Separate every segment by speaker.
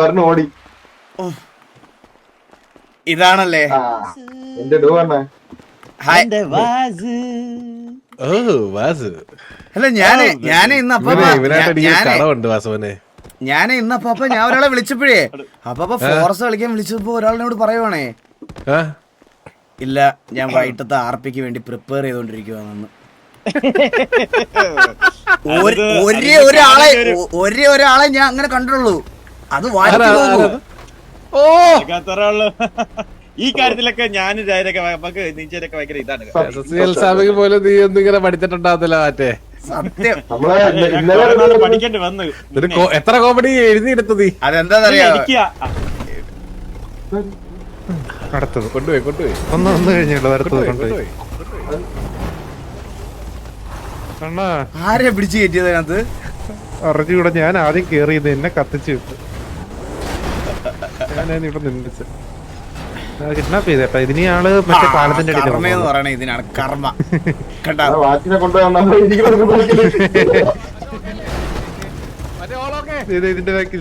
Speaker 1: പറഞ്ഞു ഓടി.
Speaker 2: ഇതാണല്ലേ
Speaker 1: എന്റെ ഡൂ പറഞ്ഞ
Speaker 2: അല്ല ഞാന് ഇന്ന് അപ്പൊ ഞാൻ ഒരാളെ വിളിച്ചപ്പോഴേ അപ്പൊ ഫോറസ്റ്റ് കളിക്കാൻ വിളിച്ചപ്പോ ഒരാളിനോട് പറയുവാണേ ഇല്ല ഞാൻ വൈകിട്ടത്തെ ആർപിക്ക് വേണ്ടി പ്രിപ്പയർ ചെയ്തോണ്ടിരിക്കുവാണെന്ന്. ഒരേ ഒരാളെ ഞാൻ അങ്ങനെ കണ്ടുള്ളൂ. അത്
Speaker 3: ഈ കാര്യത്തിലൊക്കെ ഞാനും നമുക്ക് നീച്ചൊക്കെ ഭയങ്കര ഇതാണ്.
Speaker 4: പോലും നീ ഒന്നും ഇങ്ങനെ പഠിച്ചിട്ടുണ്ടാവത്തില്ല മറ്റേ
Speaker 2: സത്യം.
Speaker 3: പഠിക്കേണ്ടി വന്നു.
Speaker 4: എത്ര കോമഡി എഴുതിയെടുത്തു നീ.
Speaker 2: അതെന്താ
Speaker 4: അടുത്തത് കൊണ്ടുപോയി ഒന്ന് കഴിഞ്ഞുള്ളൂ. അടുത്തത് കൊണ്ടുപോയി.
Speaker 2: ആരെയാ പിടിച്ചു കയറ്റിയത് അതിനകത്ത്?
Speaker 4: അറിഞ്ഞൂടെ, ഞാൻ ആദ്യം കേറിയത് എന്നെ കത്തിച്ചു വിട്ടു. ഞാൻ ഇവിടെ നിന്നിച്ച് കിഡ്നാപ്പ് ചെയ്തേട്ടാ. ഇതിന് ആള് മറ്റേ പാലത്തിന്റെ
Speaker 2: കർമ്മയെന്ന് പറയണേ ഇതിനാണ് കർമ്മ. കണ്ടാ
Speaker 1: വാച്ചിനെ കൊണ്ടുപോയി
Speaker 4: ഇതിന്റെ ബാക്കില്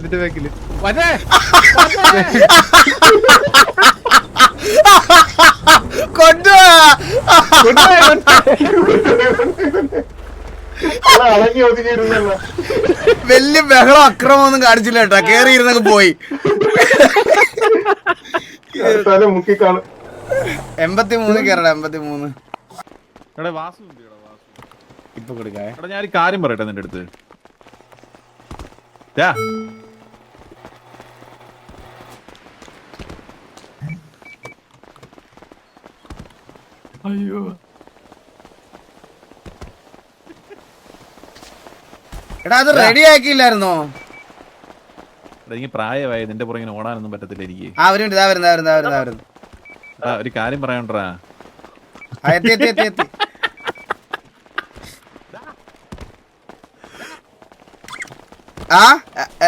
Speaker 2: വലിയ ബഹളം അക്രമം ഒന്നും കാണിച്ചില്ല കേട്ടാ. കേറിയിരുന്നൊക്കെ പോയി. 83 കേറടാ. 83 ഇപ്പൊ കൊടുക്കാ.
Speaker 3: ഞാൻ ഒരു കാര്യം പറയട്ടെ നിന്റെ അടുത്ത്. അയ്യോ
Speaker 2: എടാ അത് റെഡി ആക്കിയില്ലായിരുന്നോ?
Speaker 3: എനിക്ക് പ്രായമായി, നിന്റെ പുറകിന് ഓടാനൊന്നും പറ്റത്തില്ല എനിക്ക്. ഒരു കാര്യം പറയാണ്ടാ.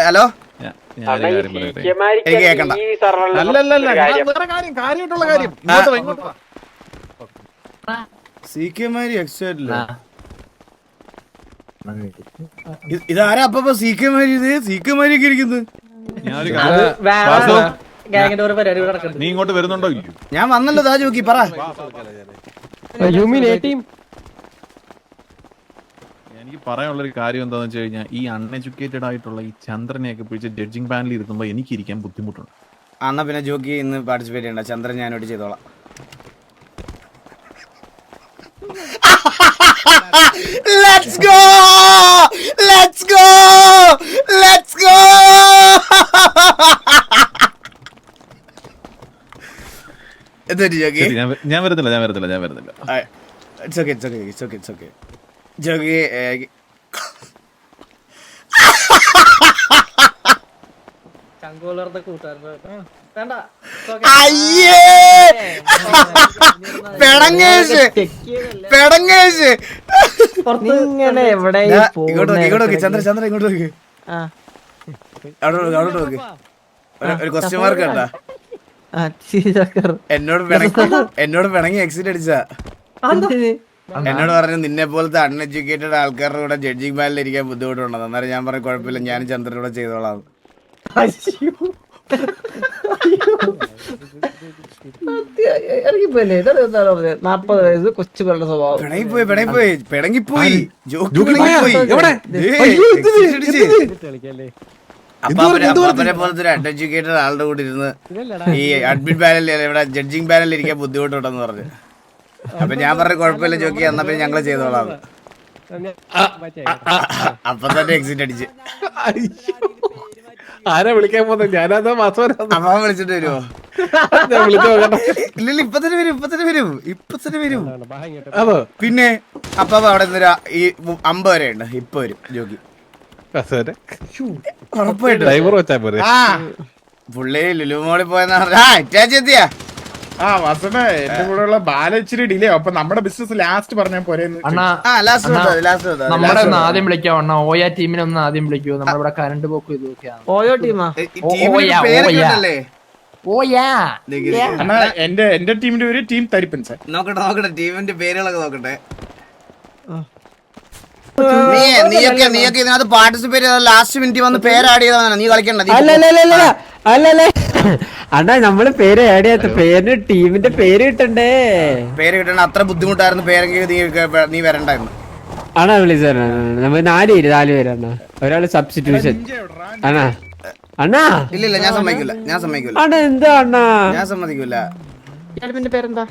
Speaker 2: ഹലോ ഇതാരാ അപ്പൊ സീക്കമാരി ഇരിക്കുന്നത്?
Speaker 3: നീ ഇങ്ങോട്ട് വരുന്നുണ്ടോ?
Speaker 2: ഞാൻ വന്നല്ലോ. താജ് നോക്കി പറ.
Speaker 3: എനിക്ക് പറയാനുള്ളൊരു കാര്യം എന്താണെന്ന് വെച്ച് കഴിഞ്ഞാൽ ഈ അൺഎഡ്യൂക്കേറ്റഡ് ആയിട്ടുള്ള ഈ ചന്ദ്രനെയൊക്കെ പിടിച്ച് ജഡ്ജിങ് പാനലിൽ ഇരുത്തുമ്പോൾ എനിക്ക് ഇരിക്കാൻ ബുദ്ധിമുട്ടുണ്ട്.
Speaker 2: എന്നാ പിന്നെ ജോക്കി ഇന്ന് പാർട്ടിസിപ്പേറ്റ് ചെയ്യണ്ട. ചന്ദ്രൻ ഞാനോട് ചെയ്തോളാം. Let's go! Let's go! Let's go!
Speaker 3: ഞാൻ വരുന്നില്ല.
Speaker 2: It's okay. ജോക്കി ചന്ദ്ര ഇങ്ങോട്ട് നോക്ക്. അവിടെ നോക്ക്. ഒരു ക്വസ്റ്റ്യൻ മാർക്ക് കണ്ടാ? എന്നോട് പിണങ്ങി എക്സിറ്റ് അടിച്ചാ. എന്നോട് പറഞ്ഞു നിന്നെ പോലത്തെ അൺഎഡ്യൂക്കേറ്റഡ് ആൾക്കാരുടെ കൂടെ ജഡ്ജിങ് പാനലിൽ ഇരിക്കാൻ ബുദ്ധിമുട്ടുണ്ടെന്ന്. അന്നേരം ഞാൻ പറഞ്ഞു കുഴപ്പമില്ല, ഞാനും ചന്ദ്രൻ്റെ കൂടെ ചെയ്തോളാം. പിണങ്ങിപ്പോയി. അപ്പാപ്പനെ പോലത്തെ ഒരു അൺഎഡ്യൂക്കേറ്റഡ് ആളുടെ കൂടെ ഇരുന്ന് ഈ അഡ്മിറ്റ് പാനലിൽ ഇവിടെ ജഡ്ജിങ് പാനലിൽ ഇരിക്കാൻ ബുദ്ധിമുട്ടുണ്ടെന്ന് പറഞ്ഞു. അപ്പൊ ഞാൻ പറഞ്ഞു കുഴപ്പമില്ല ജോക്കി, എന്നാ പിന്നെ ഞങ്ങള് ചെയ്തോളാം. അപ്പൊ തന്നെ എക്സിറ്റ് അടിച്ച്.
Speaker 4: ആരാ വിളിക്കാൻ പോകുന്നത്? ഞാനതാ
Speaker 2: അമ്മ വിളിച്ചിട്ട് വരുമോ? ഇല്ല ഇപ്പൊ തന്നെ വരും. പിന്നെ അപ്പൊ അവിടെ നിന്ന് ഈ 50 വരെ ഉണ്ട്. ഇപ്പൊ വരും ജോക്കി ഉറപ്പായിട്ട്. പുള്ളി ലുലുമോളിൽ പോയെന്നാ അറ്റാച്ച് എത്തിയാ.
Speaker 5: എന്റെ കൂടെ ഉള്ള ബാല ഇച്ചിരി ഡിലേ. അപ്പൊ നമ്മുടെ ബിസിനസ് ലാസ്റ്റ് പറഞ്ഞാൽ പോരെ?
Speaker 6: നമ്മുടെ ആദ്യം വിളിക്കാം അണ്ണാ. ഓയ ടീമിനെ ഒന്ന് ആദ്യം വിളിക്കൂ. നമ്മളിവിടെ കറണ്ട് പോക്ക് ഇതൊക്കെയാണ്. ഓയോ ടീമാ?
Speaker 5: എന്റെ ടീമിന്റെ പേര് ടീം തരിപ്പൻസ്.
Speaker 2: നോക്കട്ടെ ടീമിന്റെ പേരുകളൊക്കെ നോക്കട്ടെ. നീയൊക്കെ ഇതിനകത്ത് പാർട്ടിസിപ്പേറ്റ് ചെയ്ത ലാസ്റ്റ് മിനിറ്റ് വന്ന് പേര് ആഡ് ചെയ്തവനാണ്. നീ കളിക്കണ്ട.
Speaker 7: അല്ലല്ലേ അണ്ണാ നമ്മള് പേര് ആഡ് ചെയ്യാത്ത പേരിന് ടീമിന്റെ പേര് കിട്ടണ്ടേ.
Speaker 2: പേര് കിട്ടണ അത്ര ബുദ്ധിമുട്ടായിരുന്നു. പേരെങ്കിൽ നീ വരണ്ടായിരുന്നു.
Speaker 7: ആണോ വിളിച്ചാ നമ്മൾ 4 പേരാണ്. ഒരാള് സബ്സ്റ്റിറ്റ്യൂഷൻ അണ്ണാ. അണ്ണാ
Speaker 2: ഇല്ല ഞാൻ സമ്മതിക്കൂല.
Speaker 7: അണ്ണാ എന്താ അണ്ണാ
Speaker 2: ഞാൻ സമ്മതിക്കൂല.
Speaker 6: പേരെന്താ?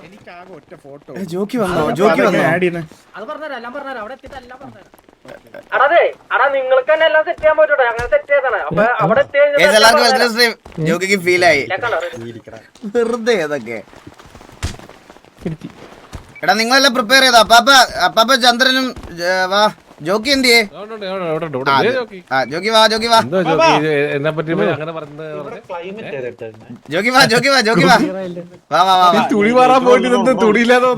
Speaker 5: എനിക്കാകെ ഒറ്റ ഫോട്ടോ
Speaker 2: ജോക്കി വന്നോ?
Speaker 5: ആഡ് ചെയ്യുന്നത്.
Speaker 6: അത് പറഞ്ഞുതരാം, എല്ലാം പറഞ്ഞുതരാം. അവിടെ എത്തിയിട്ട് എല്ലാം പറഞ്ഞുതരാം. അടാ നിങ്ങൾക്ക് തന്നെ എല്ലാം സെറ്റ് ചെയ്യാൻ പറ്റൂട്ടോ. ഞങ്ങൾ സെറ്റ് ചെയ്താണ്. അപ്പൊ അവിടെ
Speaker 2: എല്ലാവർക്കും ജോക്കിക്ക് ഫീലായി. വെറുതെ അതൊക്കെ. എടാ നിങ്ങളെല്ലാം പ്രിപ്പയർ ചെയ്തോ? അപ്പാപ്പ ചന്ദ്രനും വാ. ജോക്കി എന്തിയേ? ജോക്കി വാ. ജോക്കി വാ.
Speaker 3: തുണി മാറാൻ പോയിട്ട് തുണിയില്ലാതെ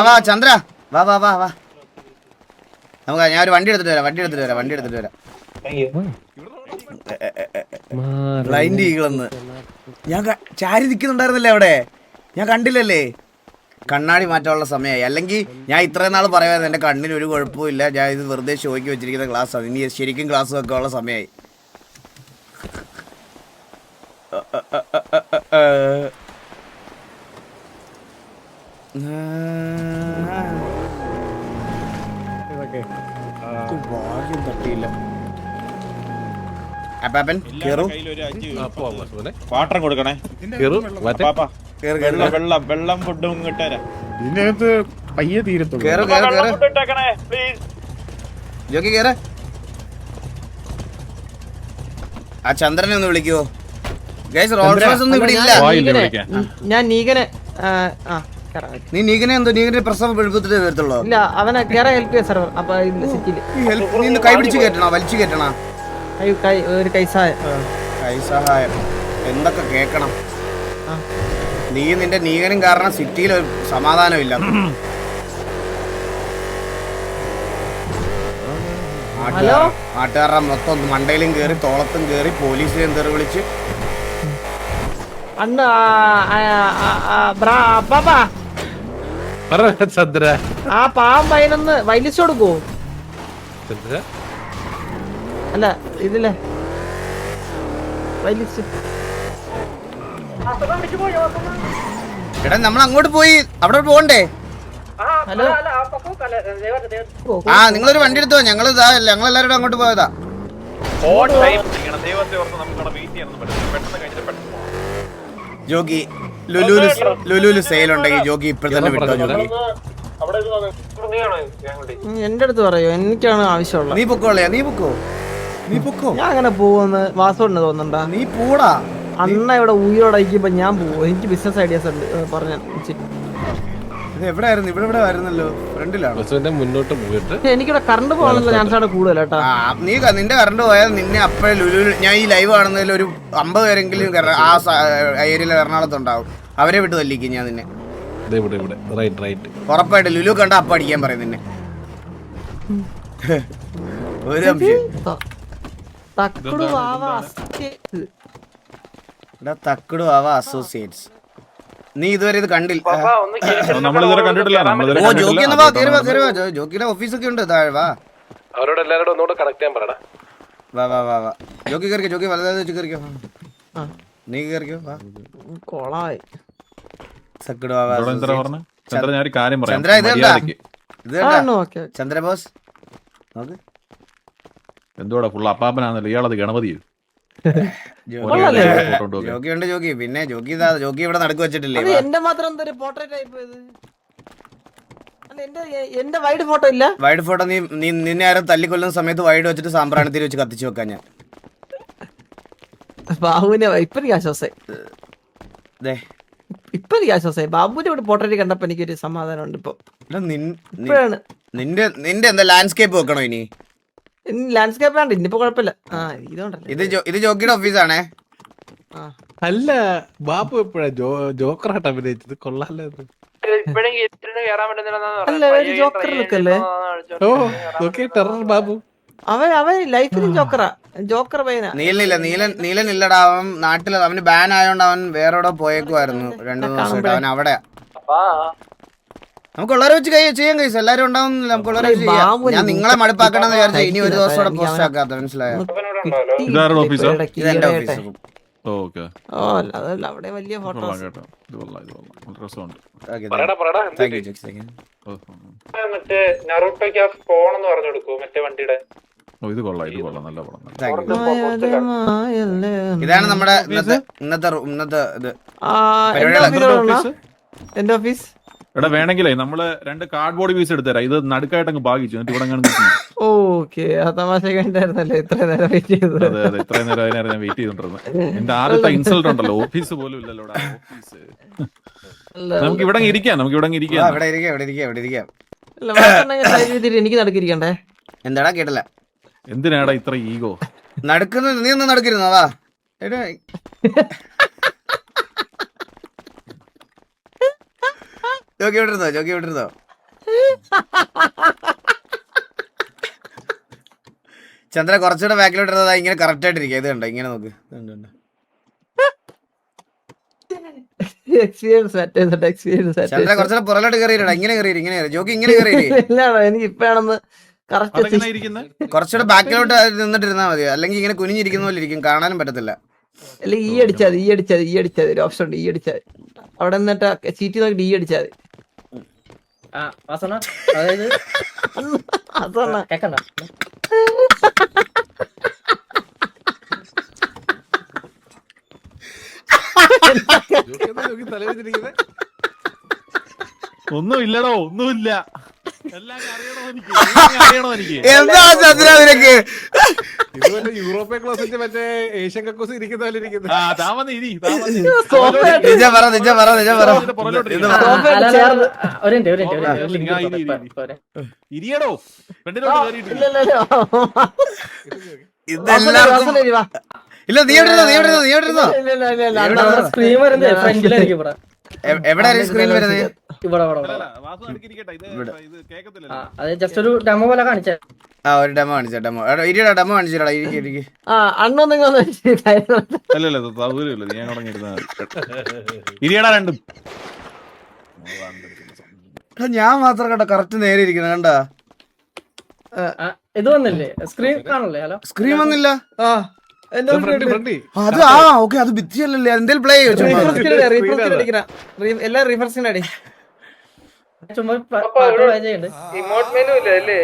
Speaker 2: വാ ചന്ദ്ര വാ. നമുക്ക് ഞാൻ ഒരു വണ്ടി എടുത്തിട്ട് വരാം. ബ്ലൈൻഡ് ഈഗിളെന്ന് ഞാൻ ചാരി നിൽക്കുന്നുണ്ടായിരുന്നില്ലേ അവിടെ? ഞാൻ കണ്ടില്ലല്ലേ? കണ്ണാടി മാറ്റാനുള്ള സമയമായി. അല്ലെങ്കിൽ ഞാൻ ഇത്രയും നാൾ പറയാതെ എൻ്റെ കണ്ണിന് ഒരു കുഴപ്പമില്ല, ഞാൻ ഇത് വെറുതെ ഷോയ്ക്ക് വെച്ചിരിക്കുന്ന ക്ലാസ്സാണ്. ഇനി ശരിക്കും ക്ലാസ് വെക്കാനുള്ള സമയമായി. ഭാഗ്യം തട്ടിയില്ല. അപ്പാപ്പൻ കേറൂ.
Speaker 8: വാട്ടർ കൊടുക്കണേ. വെള്ളം ഫുഡും കിട്ടാനാ.
Speaker 5: ഇതിനകത്ത് പയ്യെ തീരത്തുള്ളൂ.
Speaker 2: ജോക്കി കേറ്. ആ ചന്ദ്രനെ ഒന്ന് വിളിക്കുവോ? ഗൈസ് റോൾസ് ഒന്നും ഇവിടെ ഇല്ല.
Speaker 6: ഞാൻ നീകനെ
Speaker 2: നീ നീകനെ എന്തോ നീകനെ പ്രസവം എഴുപത്തിട്ട് വരത്തുള്ളൂ.
Speaker 6: ഇല്ല അവനെ കേറാൻ ഹെൽപ്പ് ചെയ്യാൻ സാർ. അപ്പൊ സിറ്റിയില്
Speaker 2: നീ കൈ പിടിച്ച് കയറ്റണോ? വലിച്ചു കയറ്റണ?
Speaker 6: ഒരു കൈസഹായം
Speaker 2: എന്തൊക്കെ കേക്കണം. നീ നിന്റെ നീകനും കാരണം സിറ്റിയിൽ ഒരു സമാധാനമില്ല. നാട്ടുകാരുടെ മൊത്തം മണ്ടയിലും കേറി തോളത്തും കേറി പോലീസിനെ തെറി വിളിച്ച്
Speaker 4: ചന്ദ്ര
Speaker 6: ആ പാമ്പതിനൊന്ന് വൈലിച്ചു കൊടുക്കോ? അല്ല ഇതില്ലേ വൈലിച്ച്.
Speaker 2: എടാ നമ്മൾ അങ്ങോട്ട് പോയി അവിടെ പോകണ്ടേ?
Speaker 6: ഹലോ
Speaker 2: നിങ്ങളൊരു വണ്ടി എടുത്തോ. ഞങ്ങളെല്ലാവരും അങ്ങോട്ട് പോയതാ. ജോഗി ലുലുല് സെയിൽ ഉണ്ടെങ്കിൽ ജോഗി ഇപ്പോൾ തന്നെ വിട്ടോ. ജോഗി
Speaker 6: എന്റെ അടുത്ത് പറയോ? എനിക്കാണ് ആവശ്യമുള്ളത്.
Speaker 2: നീ പൊക്കോളയാ. നീ പൊക്കോ.
Speaker 6: ഞാൻ അങ്ങനെ പോവെന്ന് വാസോടിന് തോന്നുന്നുണ്ടാ?
Speaker 2: നീ പോടാ.
Speaker 6: അണ്ണ ഇവിടെ ഊയോടയ്ക്കുമ്പോ ഞാൻ പോവും. എനിക്ക് ബിസിനസ് ഐഡിയാസ് ഉണ്ട് പറഞ്ഞു.
Speaker 2: എവിടെയായിരുന്നു? ഇവിടെ ആയിരുന്നല്ലോ. ഫ്രണ്ടിലാണ്.
Speaker 4: മുന്നോട്ട് പോയിട്ട്
Speaker 6: എനിക്കിവിടെ കറണ്ട് പോകാനുള്ള ചാൻസ് ആണ് കൂടുതൽ കേട്ടാ.
Speaker 2: നീ നിന്റെ കറണ്ട് പോയാൽ നിന്നെ അപ്പഴേ ലുലു ഞാൻ ഈ ലൈവ് കാണുന്നതിൽ ഒരു 50 പേരെങ്കിലും ആ ഏരിയയിൽ എറണാകുളത്തുണ്ടാവും. അവരെ വിട്ട് തല്ലിക്കും ഞാൻ നിന്നെ. ഉറപ്പായിട്ട് ലുലു കണ്ട അപ്പ അടിക്കാൻ പറയും നിന്നെ. ഒരു തക്കുടു ആവ അസോസിയേറ്റ്സ്. നീ ഇതുവരെ ഇത് കണ്ടില്ല? ജോക്കിയുടെ ഓഫീസൊക്കെ ഉണ്ട് താഴെ. വാ ജോക്കി കയറിക്കോ. ജോക്കി വലുതായി വെച്ച് കയറിക്കോ. നീ കയറിക്കോ.
Speaker 6: കൊളായി
Speaker 2: ചന്ദ്ര ഇത് ചന്ദ്ര ബോസ് നോക്ക്.
Speaker 3: എന്തോടാ ഫുൾ അപ്പാപ്പനാണല്ലോ ഇയാളത് ഗണപതിയോ?
Speaker 2: ജോക്കിയുണ്ട്. ജോക്കി പിന്നെ ജോക്കി ഇവിടെ നടക്കു വെച്ചിട്ടില്ലേ?
Speaker 6: എന്റെ മാത്രം എന്തൊരു പോർട്രേറ്റ് ആയി പോയത്? എന്റെ വൈഡ് ഫോട്ടോ ഇല്ല.
Speaker 2: വൈഡ് ഫോട്ടോ നിന്നെ ആരും തല്ലിക്കൊല്ലുന്ന സമയത്ത് വൈഡ് വെച്ചിട്ട് സാമ്പ്രാണിത്തിരി വെച്ച് കത്തിച്ചു വെക്കാൻ ഞാൻ.
Speaker 6: ബാബുവിനെ ഇപ്പൊ ആശ്വാസായി. ഇപ്പൊ ആശ്വാസായി. ബാബുവിന്റെ ഇവിടെ പോർട്രേറ്റ് കണ്ടപ്പോ എനിക്കൊരു സമാധാനം ഉണ്ട്. ഇപ്പൊ
Speaker 2: നിന്റെ എന്താ ലാൻഡ്സ്കേപ്പ് വെക്കണോ ഇനി?
Speaker 6: ലാൻഡ്സ്കേപ്പ് ആണ്. ഇനിയിപ്പോ കുഴപ്പമില്ല.
Speaker 2: ഇത് ജോക്കിയുടെ ഓഫീസാണേ.
Speaker 4: അല്ല ബാബു എപ്പോഴാ ജോക്കറായിട്ട് അഭിനയിച്ചത്? കൊള്ളാല്ലേ.
Speaker 6: അല്ല ജോക്കർ ലുക്കല്ലേ?
Speaker 4: ഓ ടെറർ ബാബു.
Speaker 6: അവൻ ലൈഫിലും ജോക്കറാ. ജോക്കർ പയ്യനാ.
Speaker 2: നീലൻ ഇല്ലടാ. അവൻ നാട്ടിൽ അവന് ബാൻ ആയതുകൊണ്ട് അവൻ വേറെ എവിടെ പോയേക്കുമായിരുന്നു 2-3 ദിവസമായിട്ട്. അവൻ അവിടെ നമുക്കുള്ളവരെ വെച്ച് ചെയ്യാൻ കൈസ്. എല്ലാരും ഉണ്ടാവുന്നില്ല, നമുക്കുള്ളവരെ വെച്ച് ചെയ്യാം. ഞാൻ നിങ്ങളെ മടുപ്പാക്കണമെന്ന് വിചാരിച്ച ഇനി ഒരു ദിവസം കൂടെ പോസ്റ്റ് ആക്കാത്ത, മനസ്സിലായോ?
Speaker 3: ഇതാരുടെ ഓഫീസാ?
Speaker 2: ഇതെന്റെ ഓഫീസ്.
Speaker 3: ഓക്കെ,
Speaker 7: അതല്ല അവിടെ വലിയ ഫോട്ടോസ്.
Speaker 3: കേട്ടോ. ഇത് കൊള്ളാം, ഇത് കൊള്ളാം. നല്ല രസമുണ്ട്.
Speaker 2: Thank you Jakes, thank you.
Speaker 5: മറ്റേ നറൂട്ടോയ്ക്ക് ആ ഫോൺ എന്ന് പറഞ്ഞു കൊടുക്കൂ മറ്റേ വണ്ടിയുടെ.
Speaker 3: ഓ, ഇത് കൊള്ളാം, ഇത് കൊള്ളാം, നല്ല പടം.
Speaker 2: Thank you. ഇതാണ് നമ്മുടെ ഇന്നത്തെ ഇത്
Speaker 7: എന്റെ ഓഫീസ്.
Speaker 3: എടാ വേണമെങ്കിലേ നമ്മള് 2 കാർഡ്ബോർഡ് പീസ് എടുത്തരാം. ഇത് നടുക്കായിട്ട് അങ്ങ് ഭാഗിച്ചു, എന്നിട്ട് ഇവിടെ അങ്ങനെ
Speaker 7: ഓക്കെ, ആ തമാശ കണ്ടായിരുന്നല്ലേ ഇത്ര നേരം വെയിറ്റ് ചെയ്തത്.
Speaker 3: അതെ അതെ, ഇത്രയും നേരം അതിനായിരുന്നു ഞാൻ വെയിറ്റ് ചെയ്തോണ്ടിരുന്നത്. എന്റെ ആദ്യത്തെ ഇൻസൾട്ട് ഉണ്ടല്ലോ, ഓഫീസ് പോലും ഇല്ലല്ലോ ഇവിടെ. ഓഫീസ് നമുക്ക് ഇവിടെ ഇരിക്കാം, നമുക്ക് ഇവിടെ ഇരിക്കാം.
Speaker 7: എനിക്ക് നടക്കിരിക്കണ്ടേ?
Speaker 2: എന്താടാ കേട്ടില്ല?
Speaker 3: എന്തിനാടാ ഇത്ര ഈഗോ?
Speaker 2: നടക്കുന്നത് നീ ഒന്ന് നടക്കിരുന്നു. അതാ ജോക്കി വിട്ടിരുന്നോ? ചന്ദ്ര കുറച്ചുകൂടെ ബാക്കിലോട്ടിരുന്നതാ ഇങ്ങനെ കറക്റ്റ് ആയിട്ടിരിക്കുക. ഇത് കണ്ടോ, ഇങ്ങനെ നോക്ക്. ചന്ദ്ര കുറച്ചുകൂടെ പുറലോട്ട് കയറിയിട്ടാ. ഇങ്ങനെ കയറി ജോക്കി, ഇങ്ങനെ കയറി.
Speaker 7: എനിക്ക് ഇപ്പഴാണെന്ന്
Speaker 2: കുറച്ചുകൂടെ ബാക്കിലോട്ട് നിന്നിട്ടിരുന്നാ മതി, അല്ലെങ്കിൽ ഇങ്ങനെ കുനിഞ്ഞിരിക്കുന്ന പോലെ ഇരിക്കും, കാണാനും പറ്റത്തില്ല.
Speaker 7: അല്ല ഈ അടിച്ചാൽ ഒരു ഓപ്ഷൻ ഉണ്ട്. ഈ അടിച്ചാൽ അവിടെ നിന്നിട്ട് സീറ്റ് നോക്കിട്ട് ഈ അടിച്ചാൽ
Speaker 6: അതായത് കേക്കണ്ട.
Speaker 3: ഒന്നും ഇല്ലടോ, ഒന്നുമില്ല. എല്ലാം അറിയണോ എനിക്ക്?
Speaker 2: എന്താ ചന്ദ്ര നിനക്ക്?
Speaker 4: യൂറോപ്യൻ ക്ലോസറ്റ് മറ്റേ ഏഷ്യൻ കക്കൂസ് ഇരിക്കുന്ന പോലെ ഇരിക്കുന്നത്.
Speaker 3: ഇരിയടോ,
Speaker 2: ഇതെല്ലാവർക്കും ഇല്ല. നീ എവിടെയിരുന്നോ?
Speaker 6: സ്ക്രീൻ വരുന്നത് ഫ്രണ്ടിലായിരിക്കും. ഇവിടെ
Speaker 2: എവിടെ സ്ക്രീൻ വരുന്നത്?
Speaker 6: അത് ജസ്റ്റ് ഒരു ഡെമോ പോലെ കാണിച്ചേ.
Speaker 2: ഒരു ഡെമോ കാണിച്ചോ. ഡെമോ കാണിച്ചിടാ.
Speaker 3: അല്ലല്ല, സൗകര്യമില്ല. നീ ഇരിയടാ രണ്ടും.
Speaker 2: ഞാൻ മാത്രം കണ്ട കറക്റ്റ് നേരെ ഇരിക്കുന്ന കണ്ടാ.
Speaker 6: ഇത് വന്നില്ലേ? സ്ക്രീൻ കാണില്ലേ? ഹലോ,
Speaker 2: സ്ക്രീൻ വന്നില്ല.
Speaker 4: ഫ്രണ്ടി
Speaker 2: അത് ഓക്കെ, അത് ഭിത്തിയല്ലേ. എന്തേലും പ്ലേ ചെയ്യോ?
Speaker 7: എല്ലാം റീഫ്രഷിംഗ് അടി.
Speaker 6: ചുമ്മാ പാട്ട് play ചെയ്യണ്ട്.
Speaker 5: ഇമോട്ട് മെനു ഇല്ല അല്ലേ?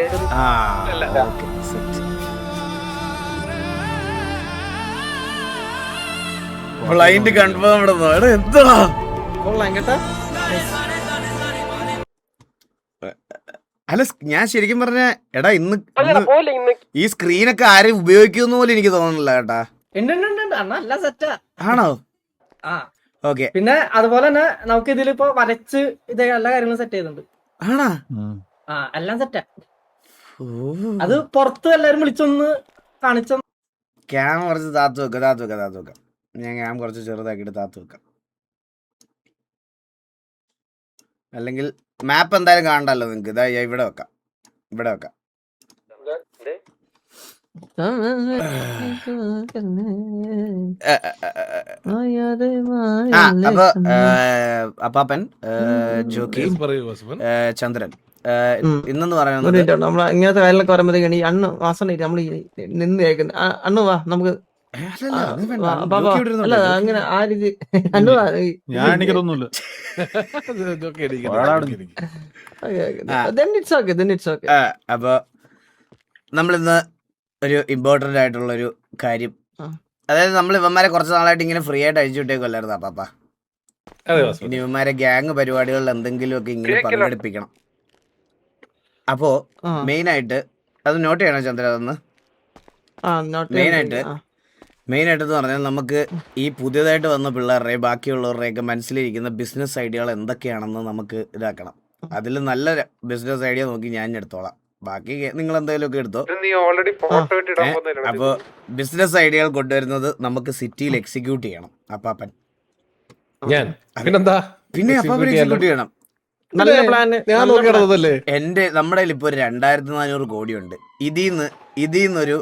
Speaker 2: ബ്ലൈൻഡ് കൺഫേം എന്താ
Speaker 7: കൊള്ളാം കേട്ടാ.
Speaker 2: അല്ല, ഞാൻ ശരിക്കും പറഞ്ഞ എടാ ഇന്ന് ഈ സ്ക്രീനൊക്കെ ആരും ഉപയോഗിക്കുന്ന പോലെ എനിക്ക് തോന്നുന്നില്ല കേട്ടാ.
Speaker 6: അണ്ണ സെറ്റാ.
Speaker 2: ആണോ?
Speaker 6: ആ
Speaker 2: ഓക്കെ.
Speaker 6: പിന്നെ അതുപോലെ തന്നെ നമുക്ക് ഇതിലിപ്പോ വരച്ച് ഇത് എല്ലാ കാര്യങ്ങളും സെറ്റ് ചെയ്തിട്ടുണ്ട്.
Speaker 2: ആണാ?
Speaker 6: ആ, എല്ലാം സെറ്റാ. അത് പുറത്ത് എല്ലാരും വിളിച്ചൊന്ന് കാണിച്ച.
Speaker 2: ക്യാം കുറച്ച് താത്തു വെക്കാം. ഞാൻ ക്യാം കുറച്ച് ചെറുതാക്കിട്ട് താത്തു വെക്കാം. അല്ലെങ്കിൽ മാപ്പ് എന്തായാലും കാണണ്ടല്ലോ നിങ്ങക്ക്. ഇതാ ഇവിടെ വെക്കാം. അപ്പൊ അപ്പാപ്പൻ, ജോക്കി, ചന്ദ്രൻ ഇന്നെന്ന് പറയുന്നത്
Speaker 7: നമ്മള് ഇങ്ങനത്തെ കാര്യങ്ങളൊക്കെ പറയുമ്പോഴത്തേക്കാണ് ഈ അണ്ണു വാസന നമ്മൾ നിന്ന് കേൾക്കുന്നത്. അണ്ണു വാ നമുക്ക്. അല്ല അങ്ങനെ ആ രീതി അണ്ണു വാ.
Speaker 2: അപ്പൊ നമ്മളിന്ന് ഒരു ഇമ്പോർട്ടന്റ് ആയിട്ടുള്ള ഒരു കാര്യം, അതായത് നമ്മൾ ഇവന്മാരെ കുറച്ച് നാളായിട്ട് ഇങ്ങനെ ഫ്രീ ആയിട്ട് അഴിച്ചു വിട്ടേക്കല്ലായിരുന്നു അപ്പാപ്പ. ഇനി ഇവന്മാരെ ഗ്യാങ് പരിപാടികളിൽ എന്തെങ്കിലും ഒക്കെ ഇങ്ങനെ പങ്കെടുപ്പിക്കണം. അപ്പോ മെയിൻ ആയിട്ട് അത് നോട്ട് ചെയ്യണം ചന്ദ്ര. അതൊന്ന് മെയിൻ ആയിട്ട് എന്ന് പറഞ്ഞാൽ നമുക്ക് ഈ പുതിയതായിട്ട് വന്ന പിള്ളേരുടെ ബാക്കിയുള്ളവരുടെയൊക്കെ മനസ്സിലിരിക്കുന്ന ബിസിനസ് ഐഡിയകൾ എന്തൊക്കെയാണെന്ന് നമുക്ക് ഇതാക്കണം. അതിൽ നല്ല ബിസിനസ് ഐഡിയ നോക്കി ഞാൻ എടുത്തോളാം. ബാക്കി നിങ്ങൾ എന്തെങ്കിലും ഒക്കെ എടുത്തോ. അപ്പൊ ബിസിനസ് ഐഡിയകൾ കൊണ്ടുവരുന്നത് നമുക്ക് സിറ്റിയിൽ എക്സിക്യൂട്ട് ചെയ്യണം അപ്പാപ്പൻ. പിന്നെ അപ്പാപ്പൻ എക്സിക്യൂട്ട് ചെയ്യണം. നമ്മുടെ ഇപ്പൊ ഒരു 2400 കോടിയുണ്ട്. ഇതിന്നൊരു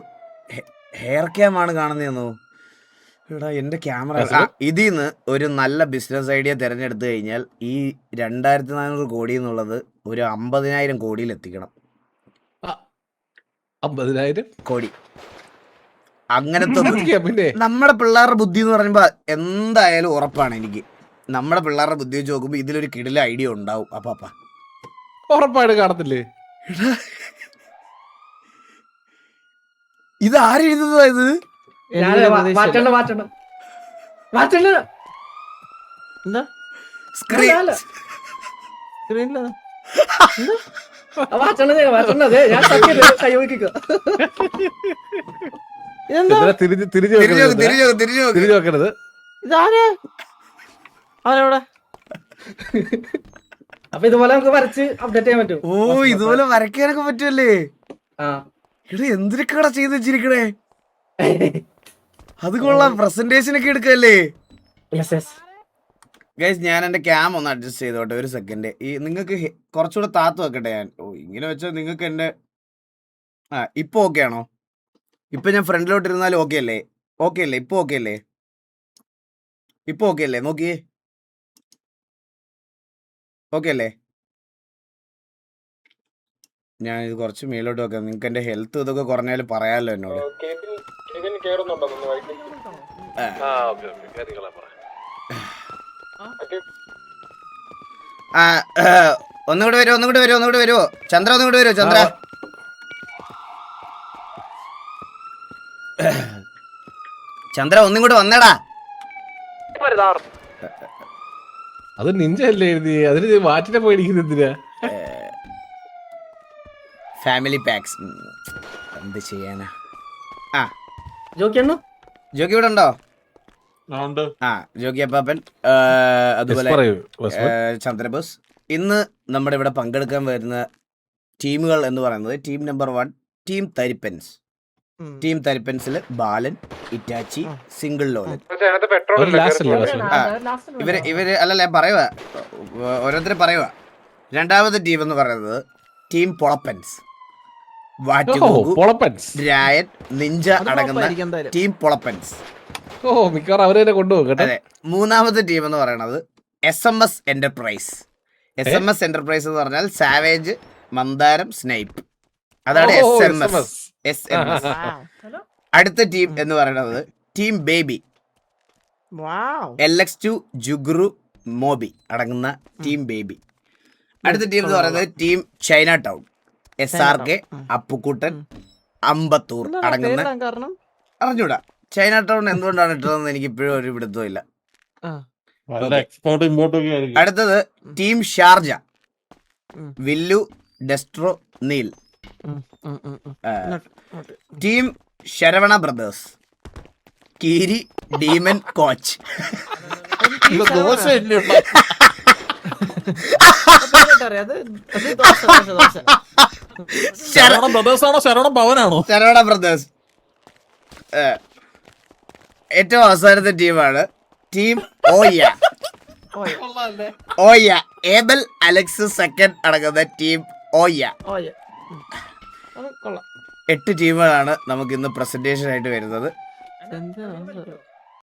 Speaker 2: ഹെയർ ക്യാം ആണ് കാണുന്നതെന്നോ. എടാ എന്റെ ക്യാമറ ഇതിന്ന് ഒരു നല്ല ബിസിനസ് ഐഡിയ തിരഞ്ഞെടുത്തു കഴിഞ്ഞാൽ ഈ 2400 കോടി എന്നുള്ളത് ഒരു 50,000 കോടിയിൽ എത്തിക്കണം.
Speaker 9: 50,000
Speaker 2: കോടി അങ്ങനത്തെ
Speaker 9: പിന്നെ
Speaker 2: നമ്മുടെ പിള്ളേരുടെ ബുദ്ധി എന്ന് പറയുമ്പോ എന്തായാലും ഉറപ്പാണ് എനിക്ക്. നമ്മുടെ പിള്ളേരുടെ ബുദ്ധി വെച്ച് നോക്കുമ്പോ ഇതിലൊരു കിടില ഐഡിയ ഉണ്ടാവും. അപ്പാ
Speaker 9: ഉറപ്പായിട്ട് കാണത്തില്ലേ?
Speaker 2: ഇത് ആരെഴുതുന്നതാ ഇത്?
Speaker 6: മാറ്റണ്ട
Speaker 7: എന്താ
Speaker 2: സ്ക്രീൻ
Speaker 7: സ്ക്രീനിലാ
Speaker 6: മാറ്റണ്ടേ ഞാൻ കൈ നോക്കിക്കോ.
Speaker 7: ഇതെന്താ
Speaker 2: തിരിഞ്ഞു
Speaker 9: നോക്കരുത്.
Speaker 7: ഇതാരാ അവനവിടെ?
Speaker 6: അപ്പൊ ഇതുപോലെ നമുക്ക് വരച്ച് അപ്ഡേറ്റ് ചെയ്യാൻ പറ്റും.
Speaker 2: ഓ ഇതുപോലെ വരയ്ക്കാനൊക്കെ പറ്റുമല്ലേ?
Speaker 6: ആ
Speaker 2: ഇവിടെ എന്തൊക്കെയാ ചെയ്ത് വെച്ചിരിക്കണേ? അത് കൊള്ളാം. പ്രസന്റേഷൻ ഒക്കെ എടുക്കല്ലേ ഗൈസ്? ഞാൻ എന്റെ ക്യാം ഒന്ന് അഡ്ജസ്റ്റ് ചെയ്തോട്ടെ ഒരു സെക്കൻഡ്. ഈ നിങ്ങൾക്ക് കുറച്ചുകൂടെ താത്ത് വെക്കട്ടെ ഞാൻ. ഓ ഇങ്ങനെ വെച്ചാൽ നിങ്ങൾക്ക് എന്റെ ഇപ്പൊ ഓക്കെ ആണോ? ഇപ്പൊ ഞാൻ ഫ്രണ്ടിലോട്ട് ഇരുന്നാലും ഓക്കെ അല്ലേ? ഓക്കെ അല്ലേ? ഇപ്പൊ ഓക്കെ അല്ലേ? ഇപ്പൊ ഓക്കെ അല്ലേ? നോക്കിയേ, ഓക്കെ അല്ലേ? ഞാൻ ഇത് കുറച്ച് മേലോട്ട് വെക്കാം. നിങ്ങൾക്ക് എന്റെ ഹെൽത്ത് ഇതൊക്കെ കുറഞ്ഞാലും പറയാമല്ലോ എന്നോട്. ഒന്നുകൂടെ വരുമോ ചന്ദ്ര? ഒന്നുകൂടെ വരുമോ ചന്ദ്ര? ചന്ദ്ര ഒന്നും കൂടെ വന്നേടാ.
Speaker 9: അത് നിഞ്ചല്ലേ എഴുതി, അതിന് മാറ്റിനെ പോയിരിക്കുന്ന എന്തിനാ?
Speaker 2: ഫാമിലി പാക്സ് എന്ത് ചെയ്യാനാ?
Speaker 6: ജോക്കിയാണോ?
Speaker 2: ജോക്കി ഇവിടെ ഉണ്ടോ? ജോക്കി അപ്പാപ്പൻ അതുപോലെ ചന്ദ്രബോസ്. ഇന്ന് നമ്മുടെ ഇവിടെ പങ്കെടുക്കാൻ വരുന്ന ടീമുകൾ എന്ന് പറയുന്നത് ടീം നമ്പർ 1 ടീം തരിപ്പൻസ്. ടീം തരിപ്പൻസിൽ ബാലൻ, ഇറ്റാച്ചി, സിംഗിൾ ലോലൻ. ഇവര് അല്ലല്ല പറയുക, ഓരോരുത്തരും പറയുക. രണ്ടാമത്തെ ടീം എന്ന് പറയുന്നത് ടീം പൊളപ്പൻസ്. രായൻ, നിഞ്ച അടങ്ങുന്ന ടീം പൊളപ്പൻസ്.
Speaker 9: ഓ മിക്കവാറും അവരെ കൊണ്ടുപോകും.
Speaker 2: അതെ. മൂന്നാമത്തെ ടീം എന്ന് പറയുന്നത് SMS എന്റർപ്രൈസ്. SMS എന്റർപ്രൈസ് എന്ന് പറഞ്ഞാൽ സാവേജ്, മന്ദാരം, സ്നൈപ്പ്. അതാണ് SMS. അടുത്ത ടീം എന്ന് പറയുന്നത് ടീം ബേബി. LX2, ജുഗ്രു, മോബി അടങ്ങുന്ന ടീം ബേബി. അടുത്ത ടീം എന്ന് പറയുന്നത് team China town. SRK, Appukuttan, Ambattur അടങ്ങുന്ന. അറിഞ്ഞൂടാ ചൈന ടൗൺ എന്തുകൊണ്ടാണ് ഇട്ടതെന്ന് എനിക്ക് ഇപ്പോഴും ഒരു പിടുത്തവും ഇല്ല. അടുത്തത് team Sharjah. Villu, Destro, Neel. Team Saravana brothers. Keeri, demon, coach. Saravana brothers. ഏറ്റവും അവസാനത്തെ ടീമാണ് team Oya. Abel, Alex, second അടങ്ങുന്ന ടീം ഓയ. 8 ടീമുകളാണ് നമുക്ക് ഇന്ന് പ്രസന്റേഷൻ ആയിട്ട് വരുന്നത്.